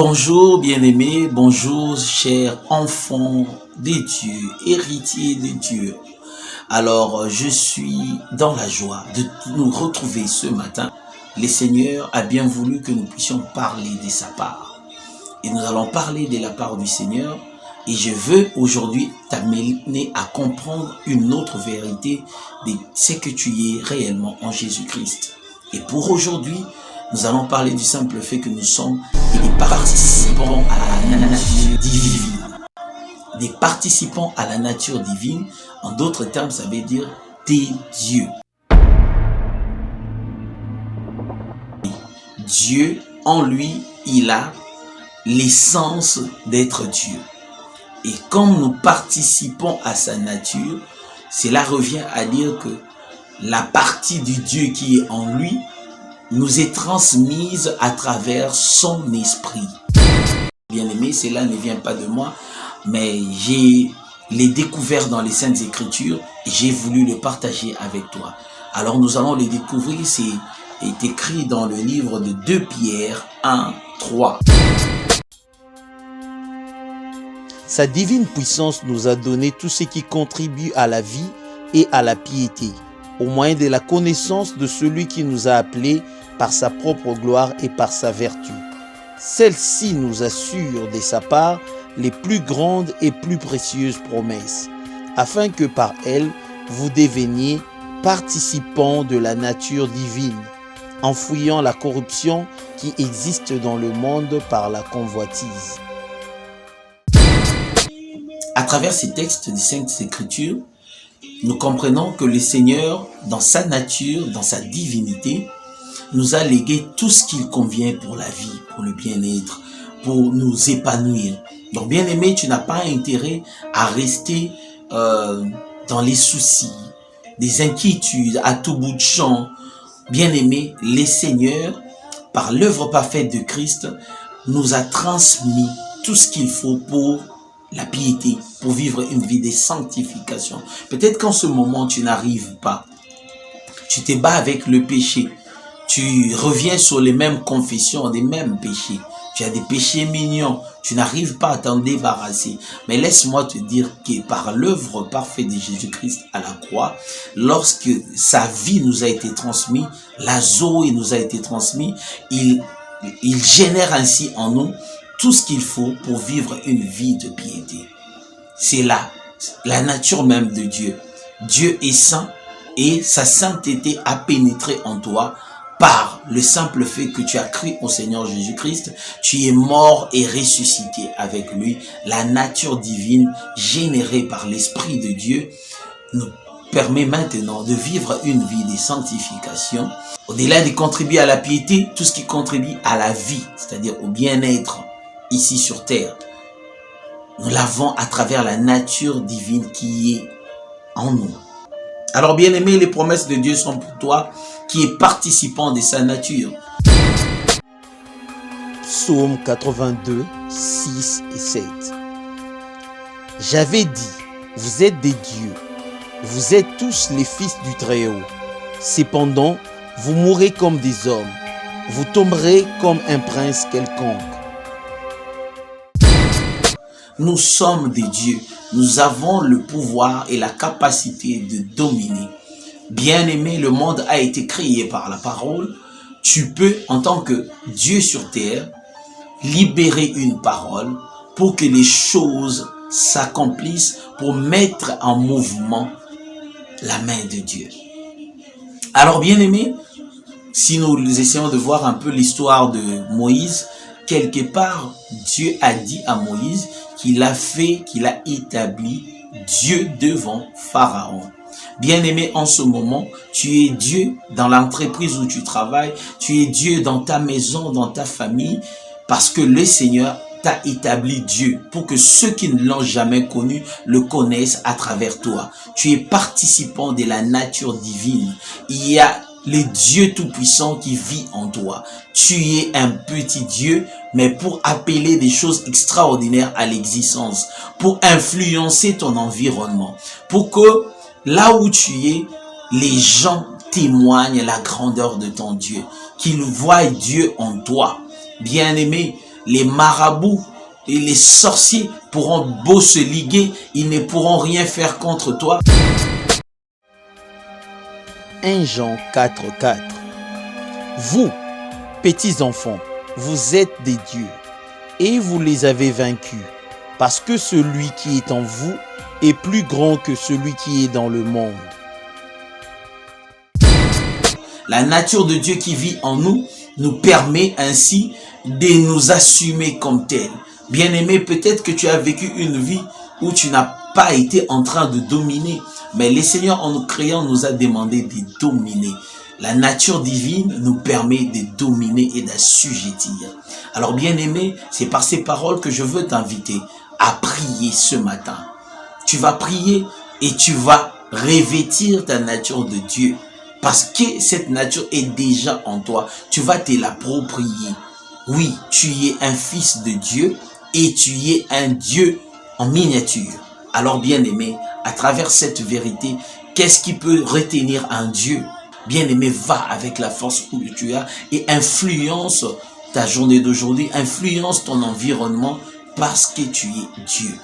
Bonjour bien-aimés, bonjour chers enfants de Dieu, héritiers de Dieu. Alors, je suis dans la joie de nous retrouver ce matin. Le Seigneur a bien voulu que nous puissions parler de sa part. Et nous allons parler de la part du Seigneur. Et je veux aujourd'hui t'amener à comprendre une autre vérité de ce que tu es réellement en Jésus-Christ. Et pour aujourd'hui, nous allons parler du simple fait que nous sommes des participants à la nature divine. Des participants à la nature divine. En d'autres termes, ça veut dire des dieux. Dieu, en lui, il a l'essence d'être Dieu. Et comme nous participons à sa nature, cela revient à dire que la partie du Dieu qui est en lui nous est transmise à travers son esprit. Bien-aimé, cela ne vient pas de moi, mais j'ai les découvert dans les Saintes Écritures et j'ai voulu le partager avec toi. Alors nous allons les découvrir, c'est écrit dans le livre de 2 Pierre 1, 3. Sa divine puissance nous a donné tout ce qui contribue à la vie et à la piété, au moyen de la connaissance de celui qui nous a appelés par sa propre gloire et par sa vertu. Celle-ci nous assure de sa part les plus grandes et plus précieuses promesses, afin que par elle, vous deveniez participants de la nature divine, en fuyant la corruption qui existe dans le monde par la convoitise. À travers ces textes des Saintes Écritures, nous comprenons que le Seigneur, dans sa nature, dans sa divinité, nous a légué tout ce qu'il convient pour la vie, pour le bien-être, pour nous épanouir. Donc, bien-aimé, tu n'as pas intérêt à rester dans les soucis, des inquiétudes à tout bout de champ. Bien-aimé, le Seigneur, par l'œuvre parfaite de Christ, nous a transmis tout ce qu'il faut pour la piété, pour vivre une vie de sanctification. Peut-être qu'en ce moment, tu n'arrives pas. Tu te bats avec le péché. Tu reviens sur les mêmes confessions, des mêmes péchés. Tu as des péchés mignons. Tu n'arrives pas à t'en débarrasser. Mais laisse-moi te dire que par l'œuvre parfaite de Jésus-Christ à la croix, lorsque sa vie nous a été transmise, la Zoé nous a été transmise, il génère ainsi en nous tout ce qu'il faut pour vivre une vie de piété. C'est là, la nature même de Dieu. Dieu est saint et sa sainteté a pénétré en toi par le simple fait que tu as cru au Seigneur Jésus-Christ. Tu es mort et ressuscité avec lui. La nature divine générée par l'Esprit de Dieu nous permet maintenant de vivre une vie de sanctification. Au-delà de contribuer à la piété, tout ce qui contribue à la vie, c'est-à-dire au bien-être ici sur terre, nous l'avons à travers la nature divine qui est en nous. Alors bien aimé, les promesses de Dieu sont pour toi qui es participant de sa nature. Psaume 82, 6 et 7. J'avais dit, vous êtes des dieux, vous êtes tous les fils du Très-Haut. Cependant, vous mourrez comme des hommes, vous tomberez comme un prince quelconque. Nous sommes des dieux. Nous avons le pouvoir et la capacité de dominer. Bien-aimé, le monde a été créé par la parole. Tu peux, en tant que Dieu sur terre, libérer une parole pour que les choses s'accomplissent, pour mettre en mouvement la main de Dieu. Alors, bien-aimé, si nous essayons de voir un peu l'histoire de Moïse, quelque part, Dieu a dit à Moïse qu'il a établi Dieu devant Pharaon. Bien-aimé, en ce moment, tu es Dieu dans l'entreprise où tu travailles, tu es Dieu dans ta maison, dans ta famille, parce que le Seigneur t'a établi Dieu pour que ceux qui ne l'ont jamais connu le connaissent à travers toi. Tu es participant de la nature divine. Il y a le Dieu Tout-Puissant qui vit en toi. Tu es un petit Dieu, mais pour appeler des choses extraordinaires à l'existence, pour influencer ton environnement, pour que là où tu es, les gens témoignent la grandeur de ton Dieu, qu'ils voient Dieu en toi. Bien-aimé, Les marabouts et les sorciers pourront beau se liguer, ils ne pourront rien faire contre toi. 1 Jean 4,4. Vous, petits enfants, vous êtes des dieux, et vous les avez vaincus, parce que celui qui est en vous est plus grand que celui qui est dans le monde. La nature de Dieu qui vit en nous nous permet ainsi de nous assumer comme tels. Bien-aimé, peut-être que tu as vécu une vie où tu n'as pas été en train de dominer, mais le Seigneur, en nous créant, nous a demandé de dominer. La nature divine nous permet de dominer et d'assujettir. Alors bien-aimé, c'est par ces paroles que je veux t'inviter à prier ce matin. Tu vas prier et tu vas revêtir ta nature de Dieu. Parce que cette nature est déjà en toi. Tu vas te l'approprier. Oui, tu es un fils de Dieu et tu es un Dieu en miniature. Alors bien-aimé, à travers cette vérité, qu'est-ce qui peut retenir un Dieu? Bien-aimé, va avec la force que tu as et influence ta journée d'aujourd'hui, influence ton environnement parce que tu es Dieu.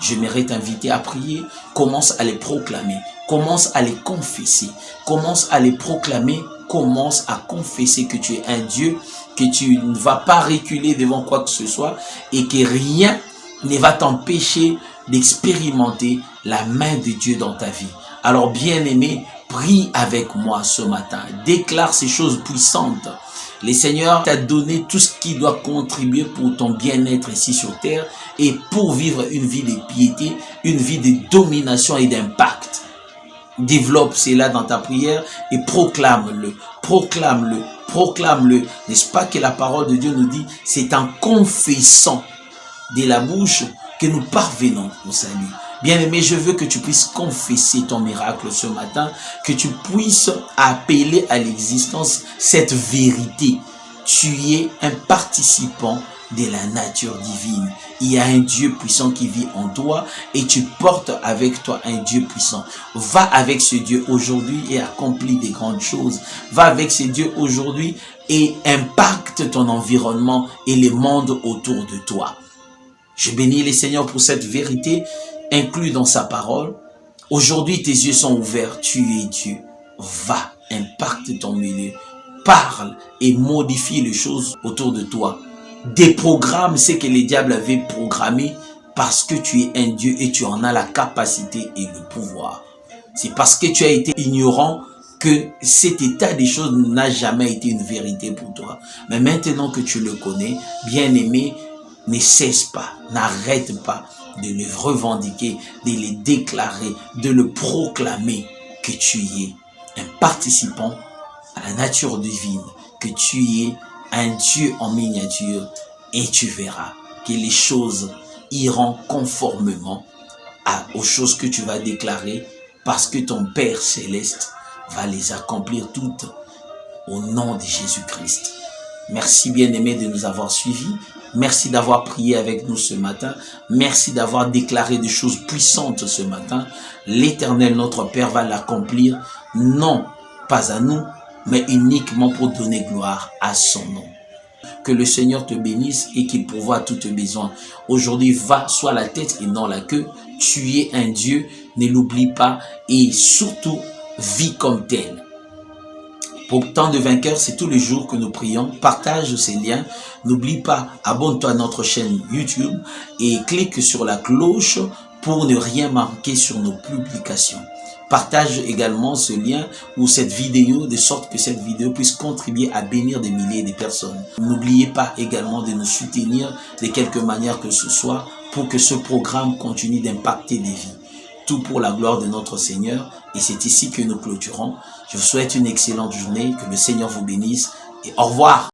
J'aimerais t'inviter à prier, commence à les proclamer, commence à les confesser, commence à les proclamer, commence à confesser que tu es un Dieu, que tu ne vas pas reculer devant quoi que ce soit et que rien ne va t'empêcher d'expérimenter la main de Dieu dans ta vie. Alors bien-aimé, prie avec moi ce matin, déclare ces choses puissantes. Le Seigneur t'a donné tout ce qui doit contribuer pour ton bien-être ici sur terre et pour vivre une vie de piété, une vie de domination et d'impact. Développe cela dans ta prière et proclame-le, proclame-le, proclame-le. N'est-ce pas que la parole de Dieu nous dit, c'est en confessant de la bouche que nous parvenons au salut. Bien-aimé, je veux que tu puisses confesser ton miracle ce matin, que tu puisses appeler à l'existence cette vérité. Tu es un participant de la nature divine. Il y a un Dieu puissant qui vit en toi et tu portes avec toi un Dieu puissant. Va avec ce Dieu aujourd'hui et accomplis des grandes choses. Va avec ce Dieu aujourd'hui et impacte ton environnement et les mondes autour de toi. Je bénis les Seigneurs pour cette vérité inclus dans sa parole. Aujourd'hui, tes yeux sont ouverts. Tu es Dieu. Va, impacte ton milieu. Parle et modifie les choses autour de toi. Déprogramme ce que les diables avaient programmé parce que tu es un Dieu et tu en as la capacité et le pouvoir. C'est parce que tu as été ignorant que cet état des choses n'a jamais été une vérité pour toi. Mais maintenant que tu le connais, bien-aimé, ne cesse pas, n'arrête pas de le revendiquer, de le déclarer, de le proclamer que tu es un participant à la nature divine, que tu es un Dieu en miniature et tu verras que les choses iront conformément aux choses que tu vas déclarer parce que ton Père Céleste va les accomplir toutes au nom de Jésus-Christ. Merci bien-aimé de nous avoir suivis. Merci d'avoir prié avec nous ce matin. Merci d'avoir déclaré des choses puissantes ce matin. L'Éternel, notre Père, va l'accomplir, non pas à nous, mais uniquement pour donner gloire à son nom. Que le Seigneur te bénisse et qu'il pourvoie tous tes besoins. Aujourd'hui, va, sois la tête et non la queue. Tu es un Dieu, ne l'oublie pas et surtout, vis comme tel. Pour tant de vainqueurs, c'est tous les jours que nous prions. Partage ces liens. N'oublie pas, abonne-toi à notre chaîne YouTube et clique sur la cloche pour ne rien manquer sur nos publications. Partage également ce lien ou cette vidéo de sorte que cette vidéo puisse contribuer à bénir des milliers de personnes. N'oubliez pas également de nous soutenir de quelque manière que ce soit pour que ce programme continue d'impacter des vies. Tout pour la gloire de notre Seigneur. Et c'est ici que nous clôturons. Je vous souhaite une excellente journée. Que le Seigneur vous bénisse. Et au revoir.